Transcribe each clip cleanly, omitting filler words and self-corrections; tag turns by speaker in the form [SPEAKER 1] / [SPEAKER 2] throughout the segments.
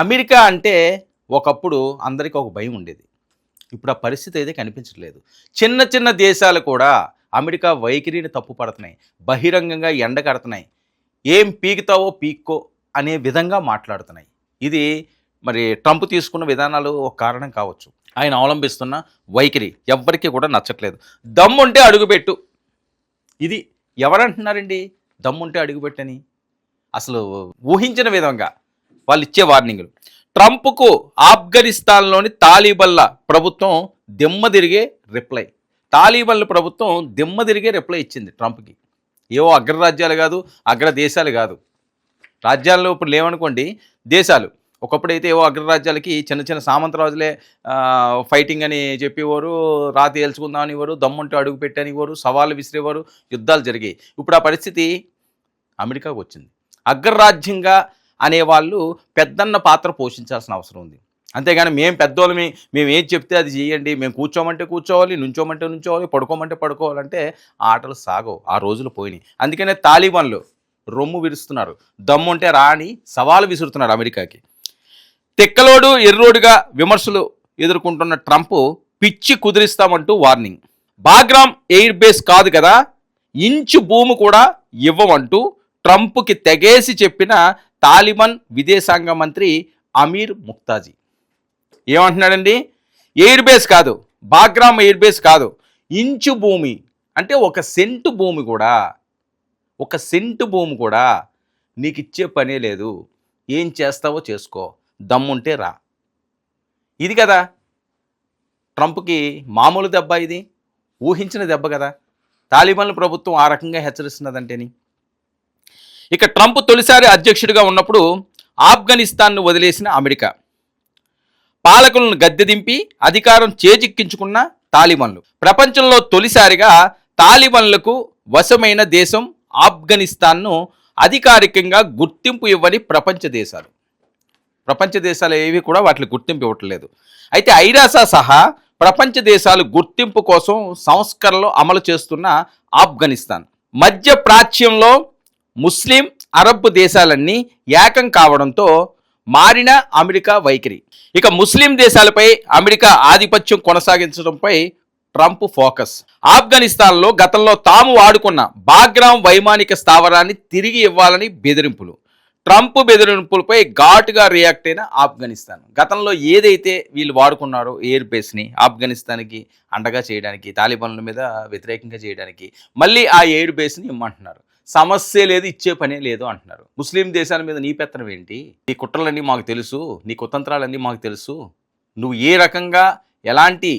[SPEAKER 1] America అంటే ఒకప్పుడు అందరికీ ఒక భయం ఉండేది. ఇప్పుడు ఆ పరిస్థితి అయితే కనిపించట్లేదు. చిన్న చిన్న దేశాలు కూడా అమెరికా వైఖరిని తప్పుపడుతున్నాయి. బహిరంగంగా ఎండగడుతున్నాయి. ఏం పీకుతావో పీక్కో అనే విధంగా మాట్లాడుతున్నాయి. ఇది మరి ట్రంప్ తీసుకున్న విధానాలు ఒక కారణం కావచ్చు. ఆయన అవలంబిస్తున్న వైఖరి ఎవ్వరికీ కూడా నచ్చట్లేదు. దమ్ముంటే అడుగుపెట్టు. ఇది ఎవరంటున్నారండి దమ్ముంటే అడుగుపెట్టని? అసలు ఊహించిన విధంగా వాళ్ళు ఇచ్చే వార్నింగ్లు. ట్రంప్కు ఆఫ్ఘనిస్తాన్లోని తాలిబన్ల ప్రభుత్వం దిమ్మదిరిగే రిప్లై. తాలిబన్ల ప్రభుత్వం దిమ్మదిరిగే రిప్లై ఇచ్చింది ట్రంప్కి. ఏవో అగ్రరాజ్యాలు కాదు, అగ్ర దేశాలు కాదు. రాజ్యాల్లో ఇప్పుడు లేవనుకోండి, దేశాలు. ఒకప్పుడైతే ఏవో అగ్రరాజ్యాలకి చిన్న చిన్న సామంతరాజులే ఫైటింగ్ అని చెప్పేవారు, రాతి ఏల్చుకుందాం అనేవారు, దమ్ముంటే అడుగు పెట్టనివారు, సవాళ్ళు విసిరేవారు, యుద్ధాలు జరిగాయి. ఇప్పుడు ఆ పరిస్థితి అమెరికాకు వచ్చింది. అగ్రరాజ్యంగా అనేవాళ్ళు పెద్దన్న పాత్ర పోషించాల్సిన అవసరం ఉంది. అంతేగాని మేము పెద్దోళ్ళమి, మేము ఏది చెప్తే అది చేయండి, మేము కూర్చోమంటే కూర్చోవాలి, నుంచోమంటే నుంచోవాలి, పడుకోమంటే పడుకోవాలంటే ఆటలు సాగవు. ఆ రోజులు పోయినాయి. అందుకనే తాలిబాన్లు రొమ్ము విరుస్తున్నారు. దమ్ముంటే రాని సవాలు విసురుతున్నారు అమెరికాకి. తిక్కలోడు ఎర్రోడుగా విమర్శలు ఎదుర్కొంటున్న ట్రంప్ పిచ్చి కుదిరిస్తామంటూ వార్నింగ్. బాగ్రామ్ ఎయిర్ బేస్ కాదు కదా, ఇంచు భూమి కూడా ఇవ్వమంటూ ట్రంప్కి తెగేసి చెప్పిన తాలిబాన్ విదేశాంగ మంత్రి అమీర్ ముక్తాజీ ఏమంటున్నాడండి? ఎయిర్ బేస్ కాదు, బాగ్రామ్ ఎయిర్ బేస్ కాదు, ఇంచు భూమి అంటే ఒక సెంటు భూమి కూడా నీకు ఇచ్చే పనే లేదు. ఏం చేస్తావో చేసుకో, దమ్ముంటే రా. ఇది కదా ట్రంప్కి మామూలు దెబ్బ, ఇది ఊహించిన దెబ్బ కదా. తాలిబాన్ల ప్రభుత్వం ఆ రకంగా హెచ్చరిస్తున్నదంటేని. ఇక ట్రంప్ తొలిసారి అధ్యక్షుడిగా ఉన్నప్పుడు ఆఫ్ఘనిస్తాన్ను వదిలేసిన అమెరికా, పాలకులను గద్దె దింపి అధికారం చేజిక్కించుకున్న తాలిబాన్లు. ప్రపంచంలో తొలిసారిగా తాలిబాన్లకు వశమైన దేశం ఆఫ్ఘనిస్తాన్ను అధికారికంగా గుర్తింపు ఇవ్వని ప్రపంచ దేశాలు ఏవి కూడా వాటికి గుర్తింపు ఇవ్వట్లేదు. అయితే ఐరాస సహా ప్రపంచ దేశాలు గుర్తింపు కోసం సంస్కరణలు అమలు చేస్తున్న ఆఫ్ఘనిస్తాన్ మధ్య ప్రాచ్యంలో ముస్లిం అరబ్ దేశాలన్నీ ఏకం కావడంతో మారిన అమెరికా వైఖరి. ఇక ముస్లిం దేశాలపై అమెరికా ఆధిపత్యం కొనసాగించడంపై ట్రంప్ ఫోకస్. ఆఫ్ఘనిస్తాన్లో గతంలో తాము వాడుకున్న బాగ్రామ్ వైమానిక స్థావరాన్ని తిరిగి ఇవ్వాలని బెదిరింపులు. ట్రంప్ బెదిరింపులపై ఘాటుగా రియాక్ట్ అయిన ఆఫ్ఘనిస్తాన్. గతంలో ఏదైతే వీళ్ళు వాడుకున్నారో ఎయిర్ బేస్ని ఆఫ్ఘనిస్తాన్కి అండగా చేయడానికి, తాలిబాన్ల మీద వ్యతిరేకంగా చేయడానికి, మళ్ళీ ఆ ఎయిర్ బేస్ని ఇమ్మంటున్నారు. సమస్య లేదు, ఇచ్చే పనే లేదు అంటున్నారు. ముస్లిం దేశాల మీద నీ పెత్తనం ఏంటి? నీ కుట్రలన్నీ మాకు తెలుసు, నీ కుతంత్రాలన్నీ మాకు తెలుసు, నువ్వు ఏ రకంగా ఎలాంటి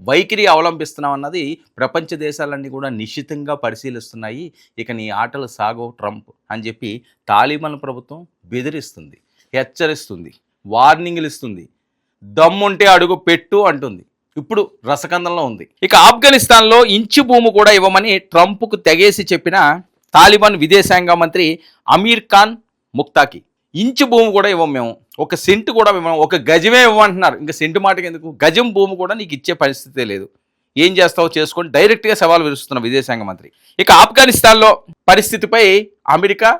[SPEAKER 1] వైఖరి అవలంబిస్తున్నావు అన్నది ప్రపంచ దేశాలన్నీ కూడా నిశ్చితంగా పరిశీలిస్తున్నాయి. ఇక నీ ఆటలు సాగో ట్రంప్ అని చెప్పి తాలిబాన్ ప్రభుత్వం బెదిరిస్తుంది, హెచ్చరిస్తుంది, వార్నింగ్లు ఇస్తుంది. దమ్ముంటే అడుగు పెట్టు అంటుంది. ఇప్పుడు రసకందంలో ఉంది. ఇక ఆఫ్ఘనిస్తాన్లో ఇంచు భూమి కూడా ఇవ్వమని ట్రంప్కు తెగేసి చెప్పిన తాలిబాన్ విదేశాంగ మంత్రి అమీర్ ఖాన్ ముక్తాకి. ఇంచు భూమి కూడా ఇవ్వం మేము, ఒక సెంటు కూడా ఇవ్వం, ఒక గజమే ఇవ్వమంటున్నారు. ఇంకా సెంటు మాటకి ఎందుకు, గజం భూమి కూడా నీకు ఇచ్చే పరిస్థితే లేదు. ఏం చేస్తావో చేసుకొని డైరెక్ట్గా సవాల్ విరుస్తున్న విదేశాంగ మంత్రి. ఇక ఆఫ్ఘనిస్తాన్లో పరిస్థితిపై అమెరికా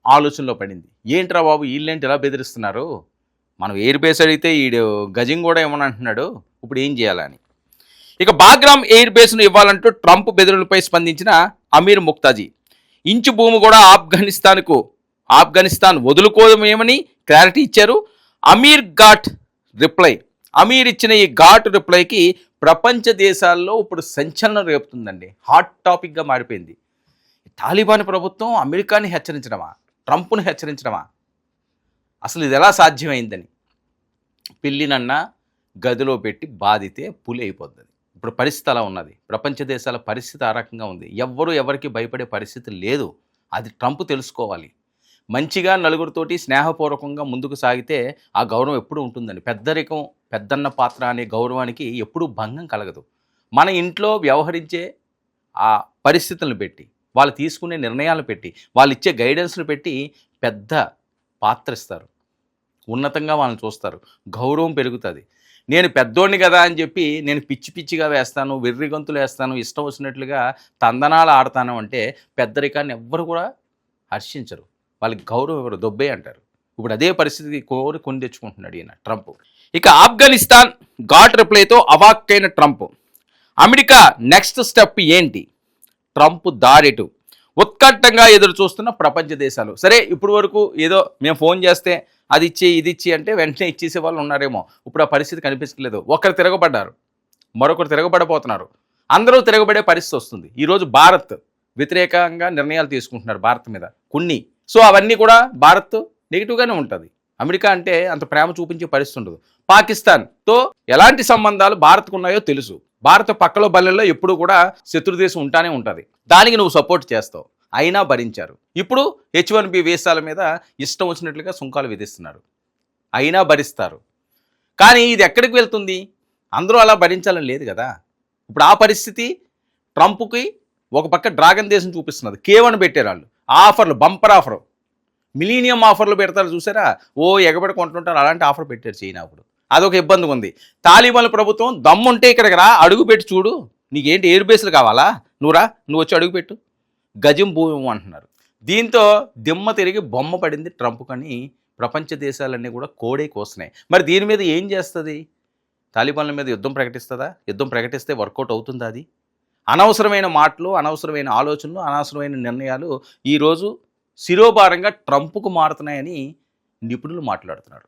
[SPEAKER 1] ఆలోచనలో పడింది. ఏంట్రా బాబు వీళ్ళేంటి ఇలా బెదిరిస్తున్నారు, మనం ఎయిర్ బేస్ అడిగితే ఈడు గజం కూడా ఇవ్వనంటున్నాడు, ఇప్పుడు ఏం చేయాలని. ఇక బాగ్రామ్ ఎయిర్ బేస్ను ఇవ్వాలంటూ ట్రంప్ బెదిరింపులపై స్పందించిన అమీర్ ముక్తాజీ ఇంచు భూమి కూడా ఆఫ్ఘనిస్తాన్ వదులుకోదేమని క్లారిటీ ఇచ్చారు. అమీర్ ఇచ్చిన ఈ ఘాట్ రిప్లైకి ప్రపంచ దేశాల్లో ఇప్పుడు సంచలనం రేపుతుందండి. హాట్ టాపిక్గా మారిపోయింది. తాలిబాన్ ప్రభుత్వం అమెరికాని హెచ్చరించడమా, ట్రంప్ను హెచ్చరించడమా? అసలు ఇది ఎలా సాధ్యమైందని. పిల్లినన్నా గదిలో పెట్టి బాధితే పులి అయిపోతుంది. ఇప్పుడు పరిస్థితి అలా ఉన్నది. ప్రపంచ దేశాల పరిస్థితి ఆ రకంగా ఉంది. ఎవరికి భయపడే పరిస్థితి లేదు. అది ట్రంప్ తెలుసుకోవాలి. మంచిగా నలుగురితోటి స్నేహపూర్వకంగా ముందుకు సాగితే ఆ గౌరవం ఎప్పుడూ ఉంటుందండి. పెద్దరికం, పెద్దన్న పాత్ర అనే గౌరవానికి ఎప్పుడూ భంగం కలగదు. మన ఇంట్లో వ్యవహరించే ఆ పరిస్థితులను పెట్టి, వాళ్ళు తీసుకునే నిర్ణయాలు పెట్టి, వాళ్ళు ఇచ్చే గైడెన్స్లు పెట్టి పెద్ద పాత్ర ఇస్తారు. ఉన్నతంగా వాళ్ళని చూస్తారు, గౌరవం పెరుగుతుంది. నేను పెద్దోడిని కదా అని చెప్పి నేను పిచ్చిగా వేస్తాను, వెర్రి గంతులు వేస్తాను, ఇష్టం వచ్చినట్లుగా తందనాలు ఆడతాను అంటే పెద్దరికాన్ని ఎవ్వరు కూడా హర్షించరు. వాళ్ళకి గౌరవం ఎవరు దొబ్బే అంటారు. ఇప్పుడు అదే పరిస్థితి కొని తెచ్చుకుంటున్నాడు ఈయన ట్రంప్. ఇక ఆఫ్ఘనిస్తాన్ ఘాట్ రిప్లైతో అవాక్కైన ట్రంప్. అమెరికా నెక్స్ట్ స్టెప్ ఏంటి? ట్రంప్ దారెటు? ఉత్కంఠంగా ఎదురు చూస్తున్న ప్రపంచ దేశాలు. సరే, ఇప్పుడు వరకు ఏదో మేము ఫోన్ చేస్తే అది ఇచ్చి ఇది ఇచ్చి అంటే వెంటనే ఇచ్చేసే వాళ్ళు ఉన్నారేమో. ఇప్పుడు ఆ పరిస్థితి కనిపించట్లేదు. ఒకరు తిరగబడ్డారు, మరొకరు తిరగబడబోతున్నారు. అందరూ తిరగబడే పరిస్థితి వస్తుంది. ఈరోజు భారత్ వ్యతిరేకంగా నిర్ణయాలు తీసుకుంటున్నారు భారత్ మీద కొన్ని. సో అవన్నీ కూడా భారత్ నెగిటివ్గానే ఉంటుంది. అమెరికా అంటే అంత ప్రేమ చూపించే పరిస్థితి ఉండదు. పాకిస్తాన్తో ఎలాంటి సంబంధాలు భారత్కు ఉన్నాయో తెలుసు. భారత పక్కలో బల్లెల్లో ఎప్పుడు కూడా శత్రుదేశం ఉంటానే ఉంటుంది. దానికి నువ్వు సపోర్ట్ చేస్తావు, అయినా భరించారు. ఇప్పుడు H1B వీసాల మీద ఇష్టం వచ్చినట్లుగా సుంకాలు విధిస్తున్నారు, అయినా భరిస్తారు. కానీ ఇది ఎక్కడికి వెళ్తుంది? అందరూ అలా భరించాలని లేదు కదా. ఇప్పుడు ఆ పరిస్థితి ట్రంప్కి ఒక పక్క డ్రాగన్ దేశం చూపిస్తున్నది. కేవన్ పెట్టారు వాళ్ళు ఆఫర్లు, బంపర్ ఆఫర్, మిలీనియం ఆఫర్లు పెడతారు చూసారా, ఓ ఎగబడి కొంటుంటారు. అలాంటి ఆఫర్ పెట్టారు చైనా. అప్పుడు అదొక ఇబ్బంది ఉంది. తాలిబాన్ ప్రభుత్వం దమ్ముంటే ఇక్కడికి రా, అడుగు పెట్టి చూడు, నీకేంటి ఎయిర్ బేస్లు కావాలా, నువ్వు వచ్చి అడుగు పెట్టు, గజం భూమి అంటున్నారు. దీంతో దిమ్మ తిరిగి బొమ్మ పడింది ట్రంప్ కని ప్రపంచ దేశాలన్నీ కూడా కోడే కోస్తున్నాయి. మరి దీని మీద ఏం చేస్తుంది? తాలిబాన్ల మీద యుద్ధం ప్రకటిస్తుందా? యుద్ధం ప్రకటిస్తే వర్కౌట్ అవుతుందా? అది అనవసరమైన మాటలు, అనవసరమైన ఆలోచనలు, అనవసరమైన నిర్ణయాలు ఈరోజు శిరోభారంగా ట్రంప్కు మారుతున్నాయని నిపుణులు మాట్లాడుతున్నారు.